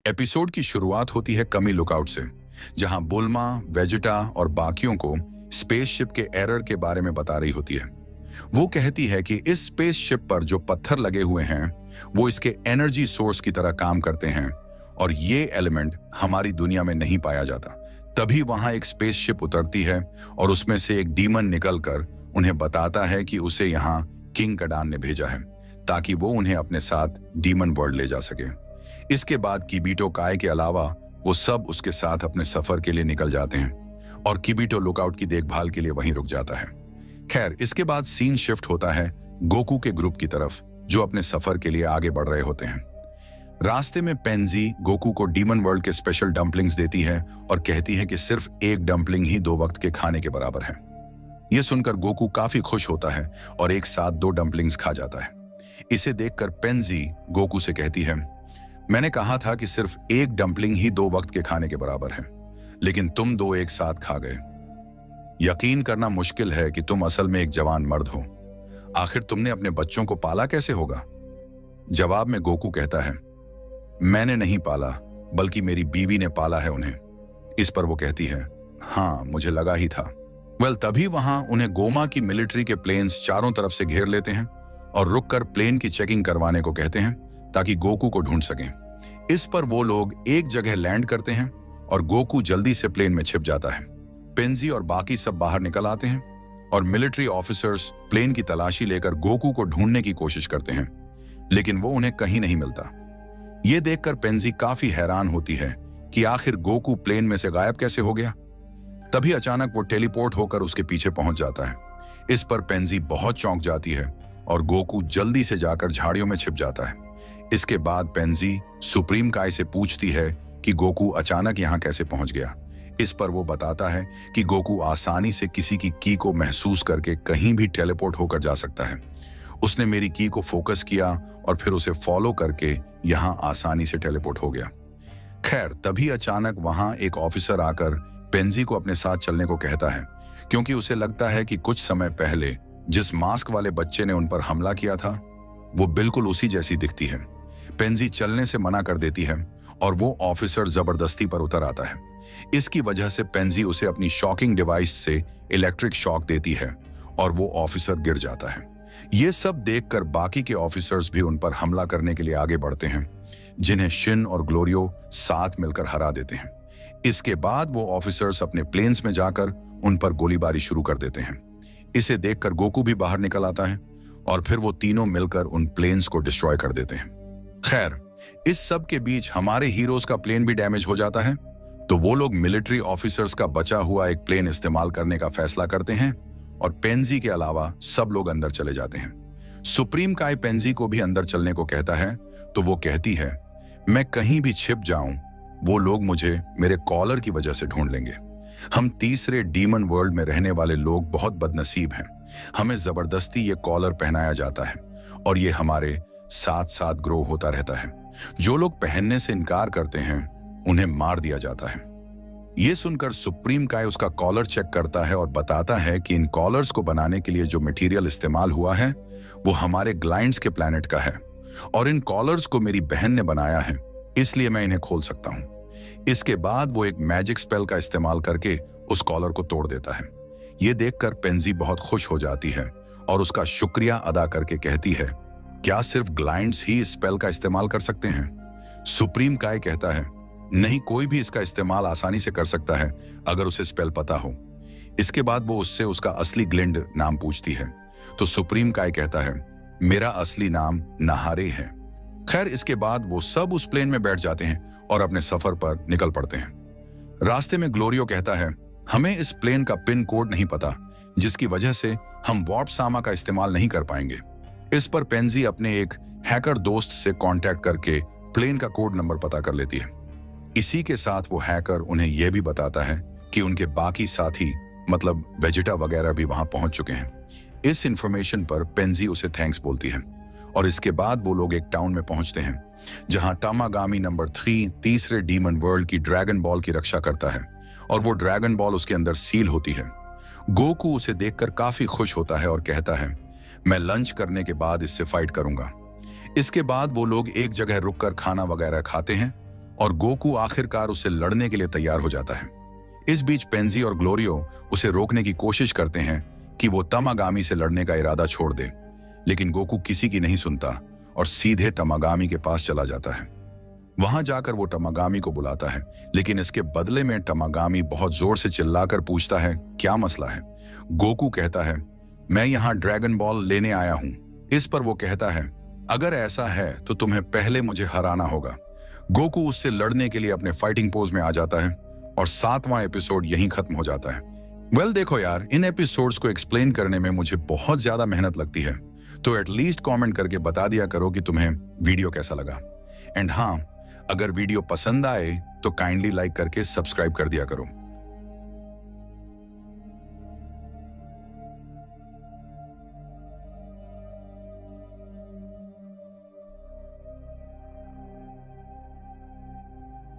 Episode की शुरुआत होती है कमी लुकआउट से, जहां बुल्मा, वेजिटा और बाकियों को स्पेसशिप के एरर के बारे में बता रही होती है। वो कहती है कि इस स्पेसशिप पर जो पत्थर लगे हुए हैं वो इसके एनर्जी सोर्स की तरह काम करते हैं और ये एलिमेंट हमारी दुनिया में नहीं पाया जाता। तभी वहां एक स्पेसशिप उतरती है और उसमें से एक डीमन निकलकर उन्हें बताता है कि उसे यहाँ किंग कडान ने भेजा है ताकि वो उन्हें अपने साथ डीमन वर्ल्ड ले जा सके। इसके बाद किबिटो काय के अलावा वो सब उसके साथ अपने सफर के लिए निकल जाते हैं और किबिटो लुकआउट की देखभाल के लिए वहीं रुक जाता है। खैर, इसके बाद सीन शिफ्ट होता है गोकू के ग्रुप की तरफ, जो अपने सफर के लिए आगे बढ़ रहे होते हैं। रास्ते में पेंजी गोकू को डीमन वर्ल्ड के स्पेशल डम्पलिंग्स देती है और कहती है कि सिर्फ एक डम्पलिंग ही 2 वक्त के खाने के बराबर है। यह सुनकर गोकू काफी खुश होता है और एक साथ 2 डम्पलिंग्स खा जाता है। इसे देखकर पेंजी गोकू से कहती है, मैंने कहा था कि सिर्फ एक डम्पलिंग ही 2 वक्त के खाने के बराबर है, लेकिन तुम 2 एक साथ खा गए। यकीन करना मुश्किल है कि तुम असल में एक जवान मर्द हो। आखिर तुमने अपने बच्चों को पाला कैसे होगा? जवाब में गोकू कहता है, मैंने नहीं पाला, बल्कि मेरी बीवी ने पाला है उन्हें। इस पर वो कहती है, हाँ, मुझे लगा ही था। तभी वहां उन्हें गोमा की मिलिट्री के प्लेन्स चारों तरफ से घेर लेते हैं और रुककर प्लेन की चेकिंग करवाने को कहते हैं ताकि गोकू को ढूंढ सकें। इस पर वो लोग एक जगह लैंड करते हैं और गोकू जल्दी से प्लेन में छिप जाता है। पेंजी और बाकी सब बाहर निकल आते हैं और मिलिट्री ऑफिसर्स प्लेन की तलाशी लेकर गोकू को ढूंढने की कोशिश करते हैं, लेकिन वो उन्हें कहीं नहीं मिलता। ये देखकर पेंजी काफी हैरान होती है कि आखिर गोकू प्लेन में से गायब कैसे हो गया। तभी अचानक वो टेलीपोर्ट होकर उसके पीछे पहुंच जाता है। इस पर पेंजी बहुत चौंक जाती है और गोकू जल्दी से जाकर झाड़ियों में छिप जाता है। इसके बाद पेंजी सुप्रीम काय से पूछती है कि गोकू अचानक यहाँ कैसे पहुंच गया। इस पर वो बताता है कि गोकू आसानी से किसी की को महसूस करके कहीं भी टेलीपोर्ट होकर जा सकता है। उसने मेरी की को फोकस किया और फिर उसे फॉलो करके यहाँ आसानी से टेलीपोर्ट हो गया। खैर, तभी अचानक वहां एक ऑफिसर आकर पेंजी को अपने साथ चलने को कहता है, क्योंकि उसे लगता है कि कुछ समय पहले जिस मास्क वाले बच्चे ने उन पर हमला किया था वो बिल्कुल उसी जैसी दिखती है। पेंजी चलने से मना कर देती है और वो ऑफिसर जबरदस्ती पर उतर आता है। इसकी वजह से पेंजी उसे अपनी शॉकिंग डिवाइस से इलेक्ट्रिक शॉक देती है और वो ऑफिसर गिर जाता है। ये सब देखकर बाकी के ऑफिसर्स भी उन पर हमला करने के लिए आगे बढ़ते हैं, जिन्हें शिन और ग्लोरियो साथ मिलकर हरा देते हैं। इसके बाद वो ऑफिसर्स अपने प्लेन्स में जाकर उन पर गोलीबारी शुरू कर देते हैं। इसे देखकर गोकू भी बाहर निकल आता है और फिर वो तीनों मिलकर उन प्लेन्स को डिस्ट्रॉय कर देते हैं। खैर, इस सब के बीच हमारे हीरोज का प्लेन भी डैमेज हो जाता है, तो वो लोग मिलिट्री ऑफिसर्स का बचा हुआ एक प्लेन इस्तेमाल करने का फैसला करते हैं और पेंजी के अलावा सब लोग अंदर चले जाते हैं। सुप्रीम काय पेंजी को भी अंदर चलने को कहता है, तो वो कहती है, मैं कहीं भी छिप जाऊं वो लोग मुझे मेरे कॉलर की वजह से ढूंढ लेंगे। हम तीसरे डीमन वर्ल्ड में रहने वाले लोग बहुत बदनसीब हैं। हमें जबरदस्ती ये कॉलर पहनाया जाता है और ये हमारे साथ साथ ग्रो होता रहता है। जो लोग पहनने से इनकार करते हैं उन्हें मार दिया जाता है। ये सुनकर सुप्रीम काय उसका कॉलर चेक करता है और बताता है कि इन कॉलर्स को बनाने के लिए जो मटेरियल इस्तेमाल हुआ है वो हमारे ग्लाइंड्स के प्लैनेट का है और इन कॉलर्स को मेरी बहन ने बनाया है, इसलिए मैं इन्हें खोल सकता हूं। इसके बाद वो एक मैजिक स्पेल का इस्तेमाल करके उस कॉलर को तोड़ देता है। ये देखकर पेंजी बहुत खुश हो जाती है और उसका शुक्रिया अदा करके कहती है, क्या सिर्फ ग्लाइंड्स ही इस स्पेल का इस्तेमाल कर सकते हैं? सुप्रीम काय कहता है, नहीं, कोई भी इसका इस्तेमाल आसानी से कर सकता है अगर उसे स्पेल पता हो। इसके बाद वो उससे उसका असली ग्लिंड नाम पूछती है, तो सुप्रीम काय कहता है, मेरा असली नाम नहारे है। खैर, इसके बाद वो सब उस प्लेन में बैठ जाते हैं और अपने सफर पर निकल पड़ते हैं। रास्ते में ग्लोरियो कहता है, हमें इस प्लेन का पिन कोड नहीं पता, जिसकी वजह से हम वार्प सामा का इस्तेमाल नहीं कर पाएंगे। इस पर पेंजी अपने एक हैकर दोस्त से कांटेक्ट करके प्लेन का कोड नंबर पता कर लेती है। इसी के साथ वो हैकर उन्हें यह भी बताता है कि उनके बाकी साथी मतलब वेजिटा वगैरह भी वहां पहुंच चुके हैं। इस इंफॉर्मेशन पर पेंजी उसे थैंक्स बोलती है और इसके बाद वो लोग एक टाउन में पहुंचते हैं जहां टामागामी नंबर 3 तीसरे डीमन वर्ल्ड की ड्रैगन बॉल की रक्षा करता है और वो ड्रैगन बॉल उसके अंदर सील होती है। गोकू उसे देखकर काफी खुश होता है और कहता है, मैं लंच करने के बाद इससे फाइट करूंगा। इसके बाद वो लोग एक जगह रुककर खाना वगैरह खाते हैं और गोकू आखिरकार उससे लड़ने के लिए तैयार हो जाता है। इस बीच पेंजी और ग्लोरियो उसे रोकने की कोशिश करते हैं कि वो तमागामी से लड़ने का इरादा छोड़ दे, लेकिन गोकू किसी की नहीं सुनता और सीधे तमागामी के पास चला जाता है। वहां जाकर वो तमागामी को बुलाता है, लेकिन इसके बदले में तमागामी बहुत जोर से चिल्लाकर पूछता है, क्या मसला है? गोकू कहता है, मैं यहाँ ड्रैगन बॉल लेने आया हूं। इस पर वो कहता है, अगर ऐसा है तो तुम्हें पहले मुझे हराना होगा। गोकू उससे लड़ने के लिए अपने फाइटिंग पोज में आ जाता है और 7वां एपिसोड यहीं खत्म हो जाता है। वेल देखो यार, इन एपिसोड्स को एक्सप्लेन करने में मुझे बहुत ज्यादा मेहनत लगती है, तो एटलीस्ट कमेंट करके बता दिया करो कि तुम्हें वीडियो कैसा लगा। एंड हाँ, अगर वीडियो पसंद आए तो काइंडली लाइक करके सब्सक्राइब कर दिया करो।